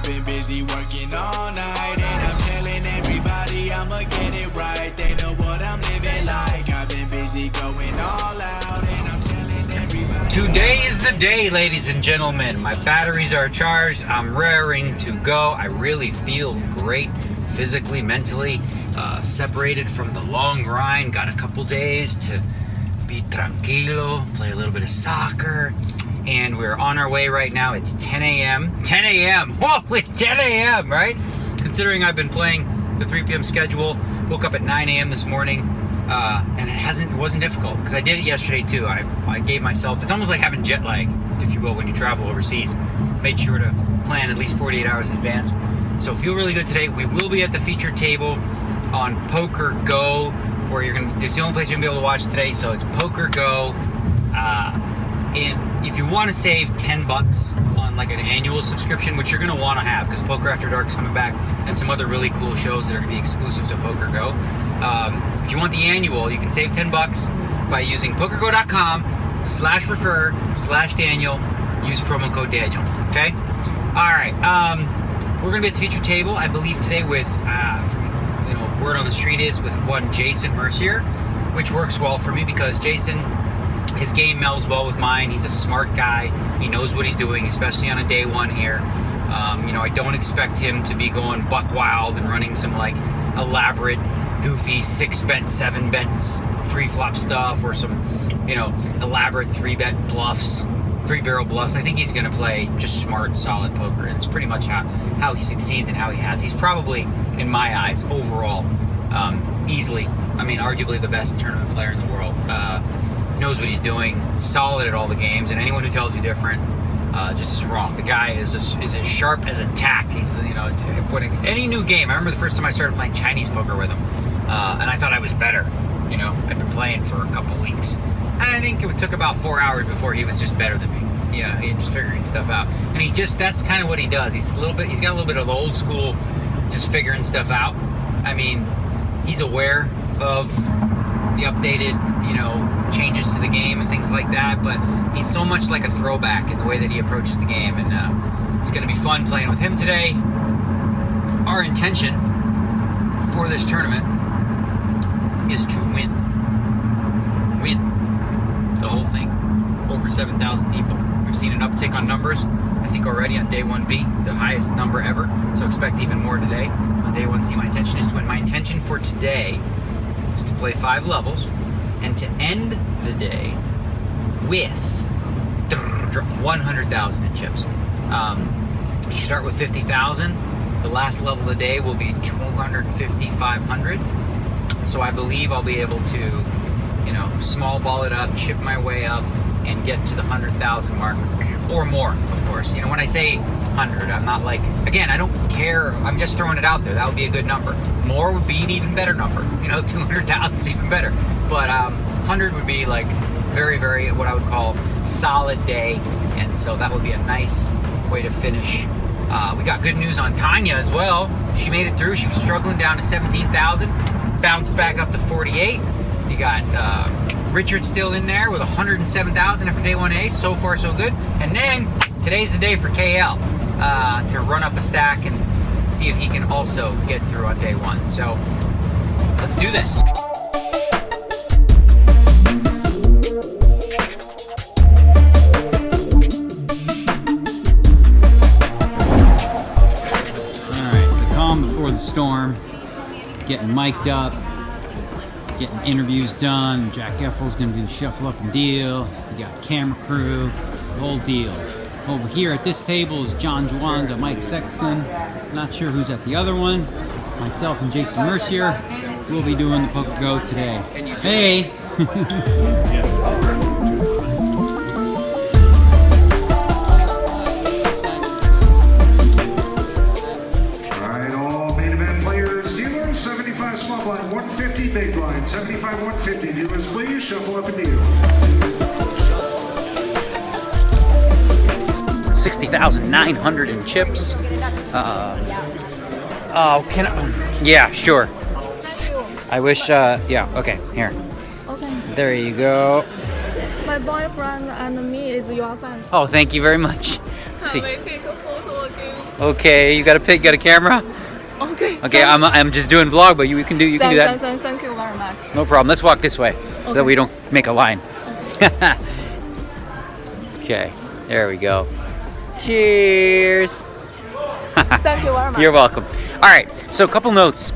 been busy working all night, and I'm telling everybody I'ma get it right. They know what I'm living like. I've been busy going all out, and I'm telling everybody. Today is the day, ladies and gentlemen. My batteries are charged. I'm raring to go. I really feel great physically, mentally, separated from the long grind. Got a couple days to be tranquilo, play a little bit of soccer, and we're on our way right now. It's 10 a.m. 10 a.m. Whoa, it's 10 a.m., right? Considering I've been playing the 3 p.m. schedule, woke up at 9 a.m. this morning, and it wasn't difficult, because I did it yesterday too. I gave myself, it's almost like having jet lag, if you will, when you travel overseas. Made sure to plan at least 48 hours in advance. So feel really good today. We will be at the featured table on Poker Go, where it's the only place you're gonna be able to watch today. So it's Poker Go, and if you want to save $10 on like an annual subscription, which you're gonna want to have, because Poker After Dark is coming back, and some other really cool shows that are gonna be exclusive to Poker Go. If you want the annual, you can save $10 by using pokergo.com/refer/Daniel. Use promo code Daniel. Okay. All right. We're gonna be at the featured table, I believe today with word on the street is with one Jason Mercier, which works well for me because Jason, his game melds well with mine. He's a smart guy. He knows what he's doing, especially on a day one here. I don't expect him to be going buck wild and running some like elaborate, goofy 6-bet, 7-bet pre-flop stuff or some, elaborate 3-bet bluffs, 3-barrel bluffs. I think he's going to play just smart, solid poker. And it's pretty much how he succeeds and how he has. He's probably, in my eyes, overall, easily, arguably the best tournament player in the world. Knows what he's doing, solid at all the games, and anyone who tells you different just is wrong. The guy is as sharp as a tack. He's, putting any new game. I remember the first time I started playing Chinese poker with him, and I thought I was better. I'd been playing for a couple weeks. I think it took about 4 hours before he was just better than me. He just figuring stuff out. And that's kind of what he does. He's got a little bit of the old school, just figuring stuff out. He's aware of the updated, changes to the game and things like that, but he's so much like a throwback in the way that he approaches the game, and it's going to be fun playing with him today. Our intention for this tournament is to win the whole thing. Over 7,000 people. We've seen an uptick on numbers, I think already on day 1B, the highest number ever, so expect even more today. On day 1C, my intention is to win. My intention for today is to play 5 levels and to end the day with 100,000 in chips. You start with 50,000. The last level of the day will be 250, 500. So I believe I'll be able to, small ball it up, chip my way up, and get to the 100,000 mark or more, of course. When I say 100, I'm not like, again, I don't care. I'm just throwing it out there. That would be a good number. More would be an even better number. 200,000 is even better. But 100 would be like very, very, what I would call solid day. And so that would be a nice way to finish. We got good news on Tanya as well. She made it through. She was struggling down to 17,000, bounced back up to 48. You got Richard still in there with 107,000 after day 1A. So far, so good. And then today's the day for KL to run up a stack and see if he can also get through on day 1. So let's do this. Before the storm, getting mic'd up, getting interviews done. Jack Effel's gonna do the shuffle up and deal. We got camera crew, the whole deal. Over here at this table is John Juanda, Mike Sexton. Not sure who's at the other one. Myself and Jason Mercier will be doing the Poker Go today. Hey! Small blind, 150 big blind, 75, 150. Dealers, please shuffle up and deal. 60,900 in chips. Yeah, sure. I wish, yeah, okay, here. Okay. There you go. My boyfriend and me is your fan. Oh, thank you very much. see. Can I take a photo again? Okay, you got a camera? Okay. Okay, I'm just doing vlog, but you can do that. Thank you very much. No problem. Let's walk this way so that we don't make a line. Okay, there we go. Cheers. Thank you very much. You're welcome. All right, so a couple notes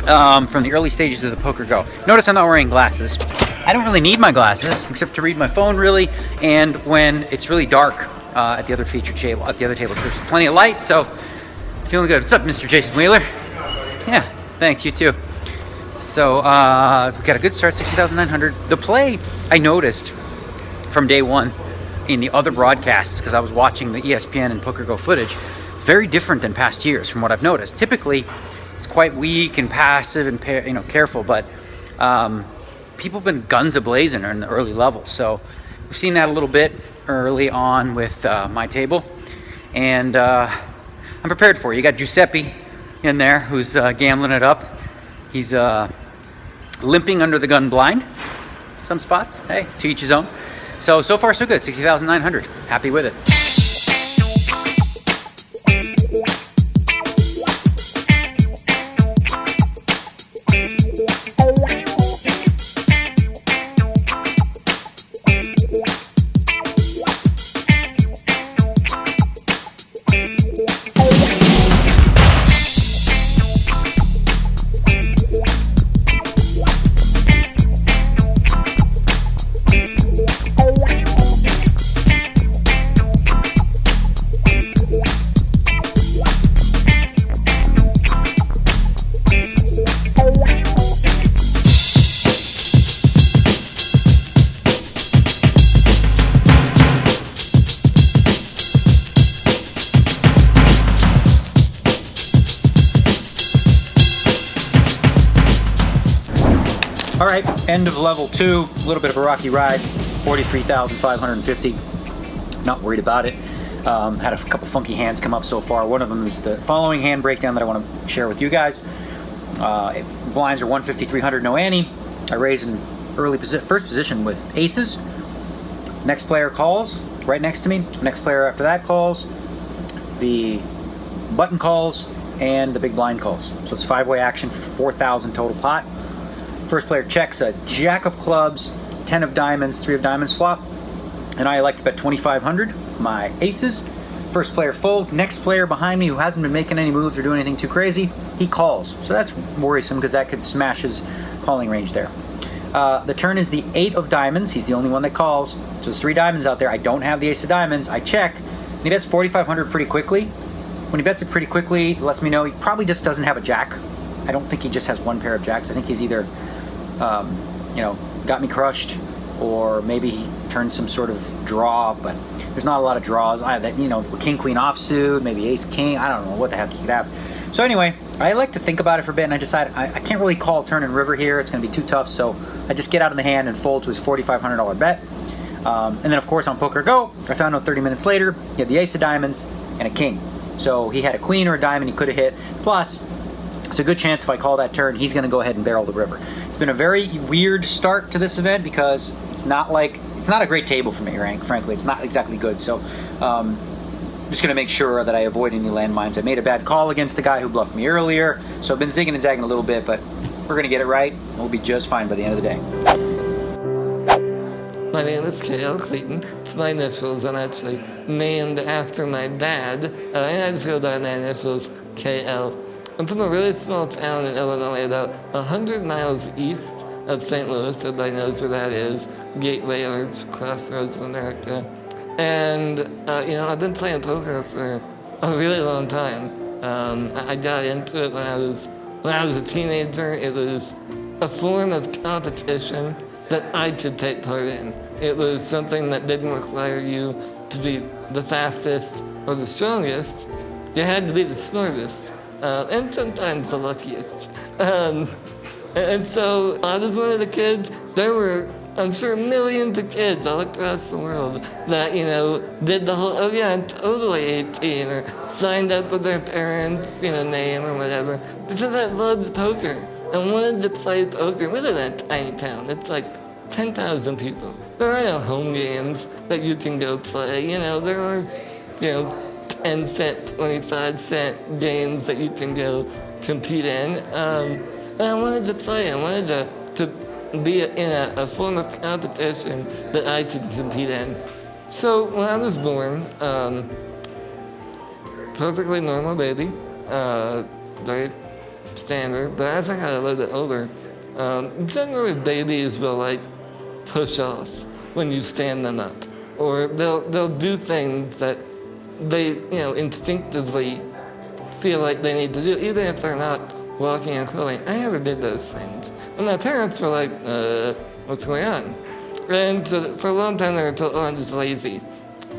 from the early stages of the Poker Go. Notice I'm not wearing glasses. I don't really need my glasses except to read my phone, really, and when it's really dark at the other feature table, at the other tables. There's plenty of light, so feeling good. What's up, Mr. Jason Wheeler? Yeah, thanks. You too. So we got a good start, 60,900. The play I noticed from day one in the other broadcasts, because I was watching the ESPN and Poker Go footage, very different than past years from what I've noticed. Typically, it's quite weak and passive and careful, but people have been guns a-blazing in the early levels. So we've seen that a little bit early on with my table, and I'm prepared for it. You got Giuseppe in there who's gambling it up. He's limping under the gun blind some spots. Hey, to each his own. So far so good, 60,900. Happy with it. All right, end of level 2, a little bit of a rocky ride, 43,550. Not worried about it. Had a couple funky hands come up so far. One of them is the following hand breakdown that I want to share with you guys. If blinds are 150, 300, no ante. I raise in first position with aces. Next player calls right next to me. Next player after that calls. The button calls and the big blind calls. So it's 5-way action for 4,000 total pot. First player checks a jack of clubs, 10 of diamonds, 3 of diamonds flop, and I elect to bet 2,500 for my aces. First player folds. Next player behind me who hasn't been making any moves or doing anything too crazy, he calls. So that's worrisome because that could smash his calling range there. The turn is the 8 of diamonds. He's the only one that calls. So there's 3 diamonds out there. I don't have the ace of diamonds. I check. And he bets 4,500 pretty quickly. When he bets it pretty quickly, it lets me know he probably just doesn't have a jack. I don't think he just has one pair of jacks. I think he's either got me crushed, or maybe he turned some sort of draw, but there's not a lot of draws. King, queen offsuit, maybe ace, king, I don't know what the heck he could have. So anyway, I like to think about it for a bit, and I decide I can't really call turn and river here. It's going to be too tough, so I just get out of the hand and fold to his $4,500 bet. And then, of course, on Poker Go, I found out 30 minutes later, he had the ace of diamonds and a king. So he had a queen or a diamond he could have hit. Plus, it's a good chance if I call that turn, he's going to go ahead and barrel the river. It's been a very weird start to this event because it's not a great table for me, frankly. It's not exactly good. So I'm just going to make sure that I avoid any landmines. I made a bad call against the guy who bluffed me earlier. So I've been zigging and zagging a little bit, but we're going to get it right. We'll be just fine by the end of the day. My name is Cleeton. It's my initials, and actually named after my dad. And I just go by my initials, KL. I'm from a really small town in Illinois, about 100 miles east of St. Louis. Everybody knows where that is. Gateway or Crossroads of America. And, I've been playing poker for a really long time. I got into it when I was a teenager. It was a form of competition that I could take part in. It was something that didn't require you to be the fastest or the strongest. You had to be the smartest. And sometimes the luckiest. And so I was one of the kids. There were, I'm sure, millions of kids all across the world that, did the whole, oh yeah, I'm totally 18, or signed up with their parents, name or whatever, because I loved poker and wanted to play poker. We live in a tiny town. It's like 10,000 people. There are no home games that you can go play. There are 10-cent, 25-cent games that you can go compete in. And I wanted to play. I wanted to be in a form of competition that I could compete in. So when I was born, perfectly normal baby, very standard, but as I got a little bit older, generally babies will like push off when you stand them up, or they'll do things that they instinctively feel like they need to do, even if they're not walking and crawling. I never did those things, and my parents were like, "What's going on?" And so for a long time they were told, "Oh, I'm just lazy,"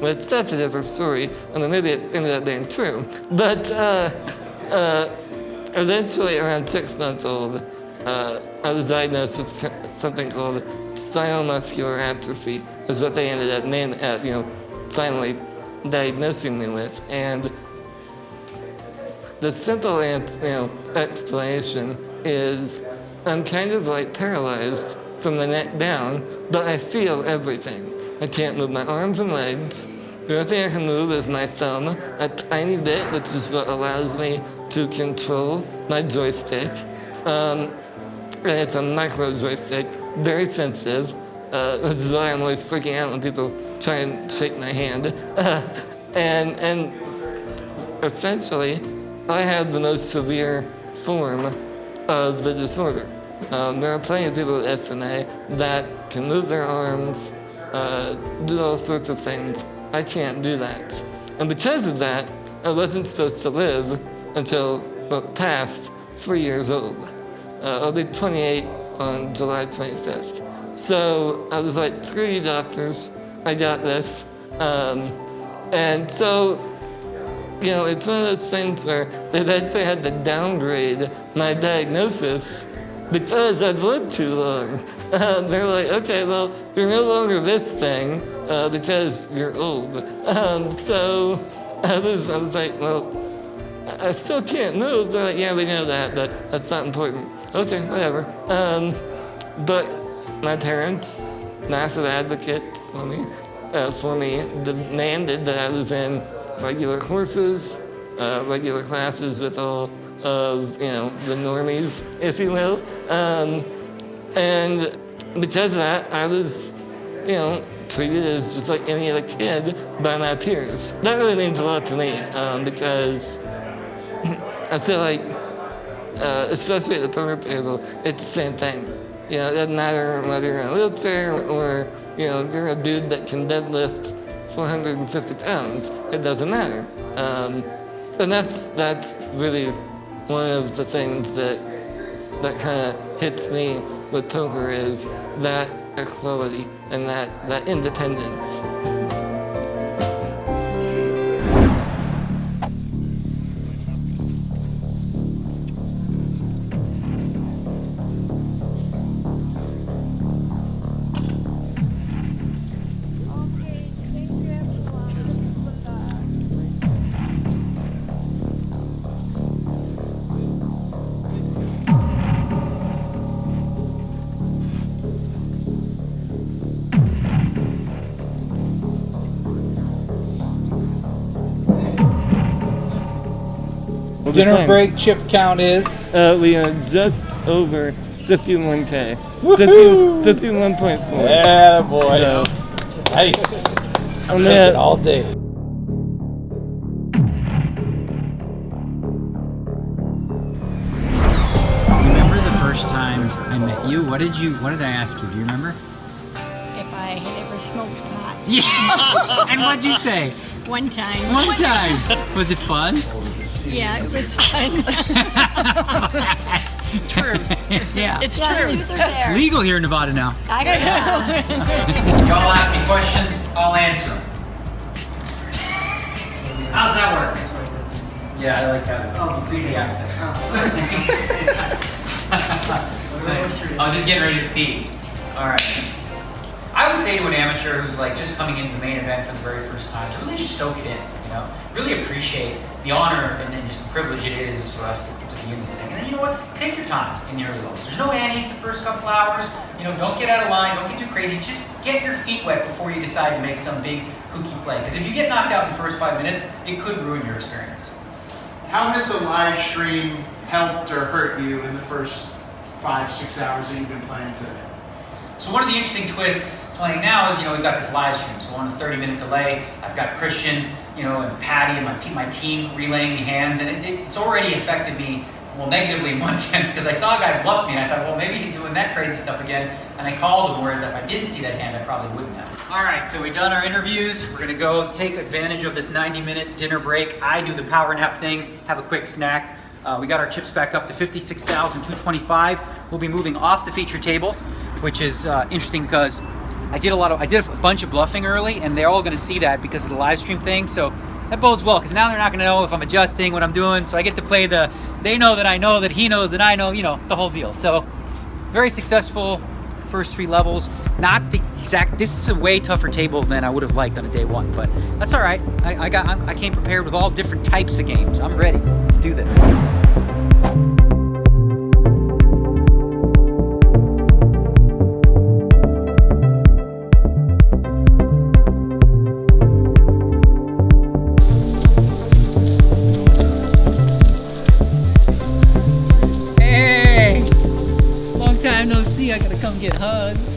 which that's a different story, and then maybe it ended up being true. But eventually, around 6 months old, I was diagnosed with something called spinal muscular atrophy, is what they ended up finally diagnosing me with. And the simple explanation is I'm kind of like paralyzed from the neck down, but I feel everything. I can't move my arms and legs. The only thing I can move is my thumb, a tiny bit, which is what allows me to control my joystick. And it's a micro joystick, very sensitive, which is why I'm always freaking out when people try and shake my hand. And essentially, I have the most severe form of the disorder. There are plenty of people with SMA that can move their arms, do all sorts of things. I can't do that. And because of that, I wasn't supposed to live until past 3 years old. I'll be 28 on July 25th. So I was like, screw you doctors, I got this. And so, it's one of those things where they eventually had to downgrade my diagnosis because I've lived too long. They're like, okay, well, you're no longer this thing because you're old. So I was like, well, I still can't move. They're like, yeah, we know that, but that's not important. Okay, whatever. But my parents, massive advocates for me, demanded that I was in regular courses, regular classes with all of, the normies, if you will. And because of that, I was, treated as just like any other kid by my peers. That really means a lot to me because I feel like, especially at the poker table, it's the same thing. It doesn't matter whether you're in a wheelchair or, you're a dude that can deadlift 450 pounds. It doesn't matter. And that's really one of the things that kind of hits me with poker is that equality and that independence. Dinner break chip count is? We are just over 51K. 51.4. Yeah, boy. So, nice. I'm Take it all day. Remember the first time I met you? What did I ask you? Do you remember? If I had ever smoked pot. Yeah. And what'd you say? One time. One time. Was it fun? Yeah, it was fun. Truth. Yeah. It's true. Truth or dare. Legal here in Nevada now. I got Y'all ask me questions, I'll answer them. How's that work? Yeah, I like that. Easy accent. I was just getting ready to pee. Alright. I would say to an amateur who's like just coming into the main event for the very first time, to really just soak it in. You know, really appreciate the honor and then just the privilege it is for us to be in this thing. And then you know what? Take your time in the early levels. There's no annies the first couple hours. You know, don't get out of line. Don't get too crazy. Just get your feet wet before you decide to make some big kooky play. Because if you get knocked out in the first 5 minutes, it could ruin your experience. How has the live stream helped or hurt you in the first 5-6 hours that you've been playing today? So one of the interesting twists playing now is, you know, we've got this live stream. So on a 30-minute delay, I've got Christian, you know, and Patty and my team relaying me hands, and it's already affected me, well, negatively in one sense, because I saw a guy bluff me, and I thought, well, maybe he's doing that crazy stuff again, and I called him, whereas if I didn't see that hand, I probably wouldn't have. All right, so we've done our interviews. We're gonna go take advantage of this 90-minute dinner break. I do the power nap thing, have a quick snack. We got our chips back up to 56,225. We'll be moving off the feature table, which is interesting because I did a bunch of bluffing early, and they're all going to see that because of the live stream thing. So that bodes well, because now they're not going to know if I'm adjusting, what I'm doing. So I get to play they know that I know that he knows that I know, you know, the whole deal. So very successful first 3 levels. Not the exact. This is a way tougher table than I would have liked on a day 1, but that's all right. I came prepared with all different types of games. I'm ready. Let's do this. Hey, long time no see. I gotta come get hugs.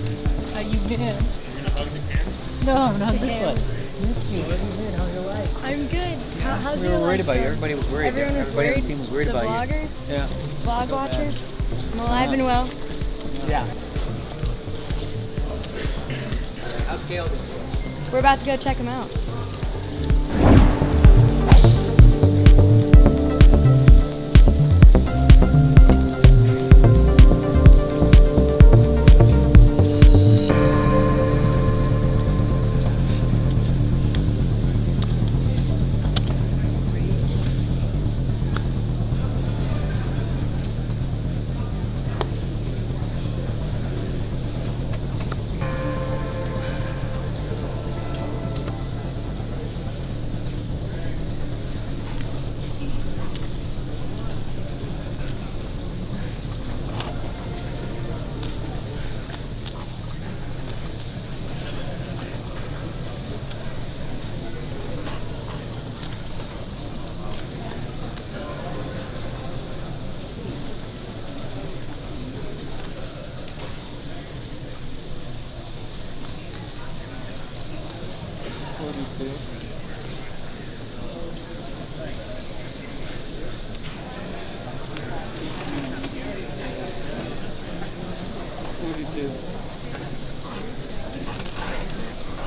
How you been? You're gonna hug the camera? No, not this one. I'm good. How's We your were worried life about you. going? Everybody was worried. Everyone was Everybody on worried. the team was worried The about vloggers? you. Yeah. Vlog watchers? I'm alive and well. Yeah. How's Gail doing? We're about to go check them out.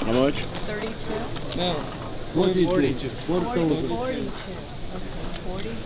How much? 32. No. 42. 42. Okay, 42.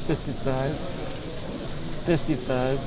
$55. $55.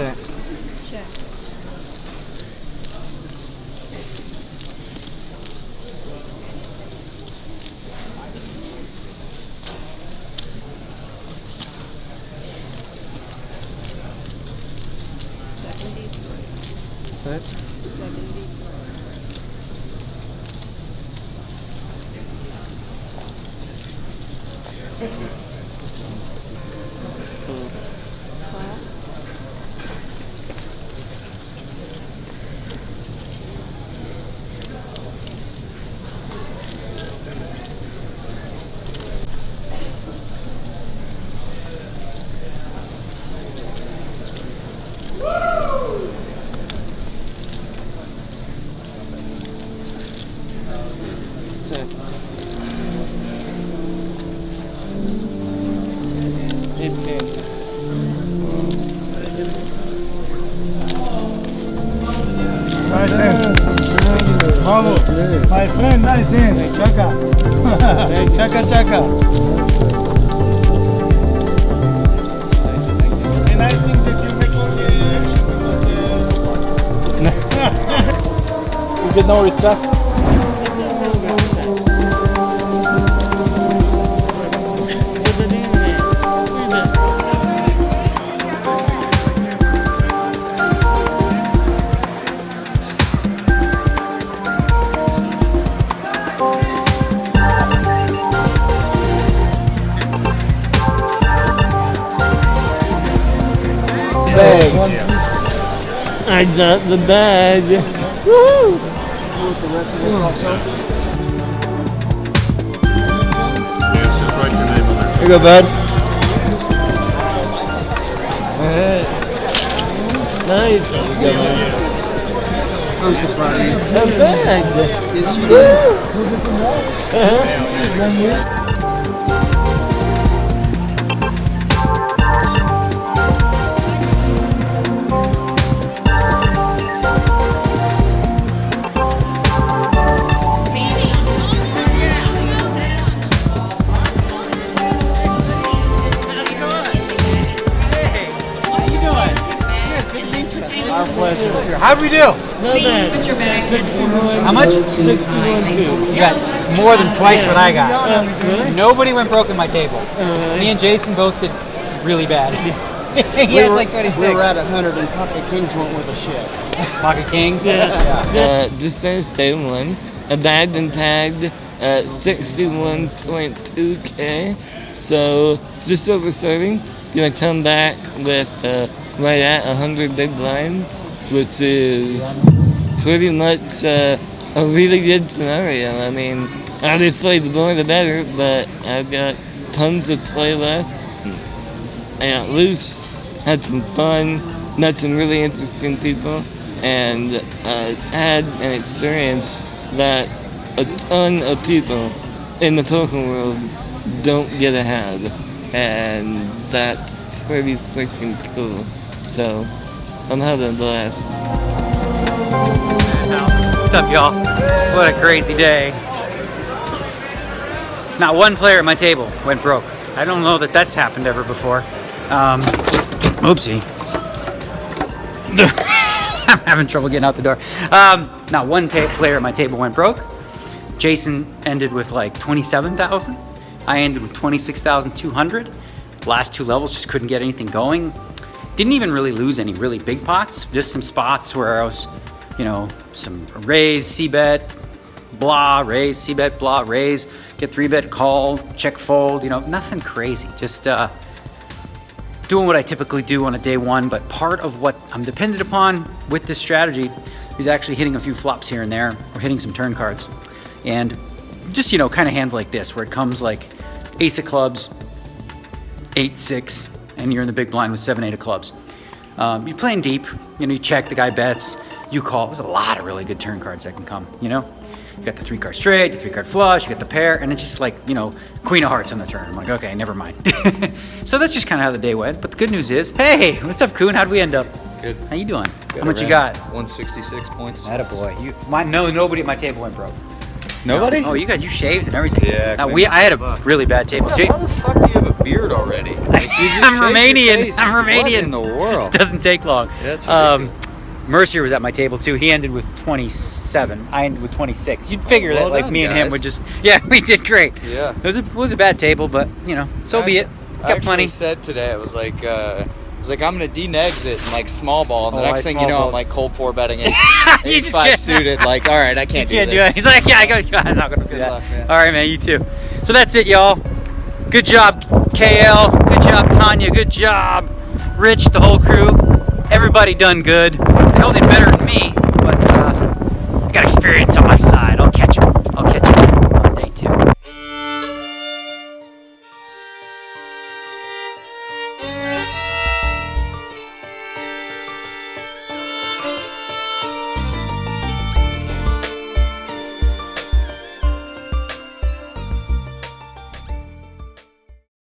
Check. Check. What? 73. Check. 18. Nice hand. Vamos. My friend, nice hand. Chaka. Chaka, chaka. And I think that you make all the You get no respect. I got the bag. Woo! Here you go, bud. Nice. I'm surprised. The bag. Our pleasure. How'd we do? Not bad. How much? 61-2. You got more than twice what I got. Really? Nobody went broke at my table. Me and Jason both did really bad. He had like 26. We were at 100 and Pocket Kings went with a shit. Pocket Kings? Just finished day one. I bagged and tagged at 61.2K. So just over starting. Gonna come back with right at 100 big blinds, which is pretty much a really good scenario. I mean, obviously the more the better, but I've got tons of play left. I got loose, had some fun, met some really interesting people, and had an experience that a ton of people in the poker world don't get to have, and that's pretty freaking cool. So I'm having a blast. What's up, y'all? What a crazy day. Not one player at my table went broke. I don't know that that's happened ever before. Oopsie. I'm having trouble getting out the door. Not one player at my table went broke. Jason ended with like 27,000. I ended with 26,200. Last two levels just couldn't get anything going. Didn't even really lose any really big pots. Just some spots where I was, you know, some raise, c-bet, blah, raise, c-bet, blah, raise, get 3-bet, call, check fold, you know, nothing crazy. Just doing what I typically do on a day one, but part of what I'm dependent upon with this strategy is actually hitting a few flops here and there, or hitting some turn cards. And just, you know, kind of hands like this, where it comes like ace of clubs, 8-6, and you're in the big blind with 7-8 of clubs. You're playing deep, you know, you check, the guy bets, you call. There's a lot of really good turn cards that can come, you know? You got the 3-card straight, the 3-card flush, you got the pair, and it's just like, you know, queen of hearts on the turn. I'm like, okay, never mind. So that's just kind of how the day went. But the good news is, hey, what's up, Kuhn? How'd we end up? Good. How you doing? Good. How much you got? 166 points. Attaboy. Nobody at my table went broke. Nobody? Oh, you shaved and everything. Yeah. I had a really bad table. How the fuck do you have a beard already. Like, you just I'm shaved your Romanian. face. I'm Romanian. What in the world? It doesn't take long. That's ridiculous. Mercier was at my table too. He ended with 27. I ended with 26. You'd figure well that like done, me and him guys. would just, yeah, we did great. Yeah. It was a bad table, but you know, so be it. I Got plenty. said today, it was like I'm gonna de-negs it in like small ball, and the next thing you know, I'm like cold 4 betting ace, You ace just 5 can't- suited. Like, all right, I can't do Can't this. do it. He's like, yeah, I'm not gonna do Good that. luck, man. All right, man, you too. So that's it, y'all. Good job, KL. Good job, Tanya. Good job, Rich. The whole crew. Everybody done good. They all did better than me, but I got experience on my side. I'll catch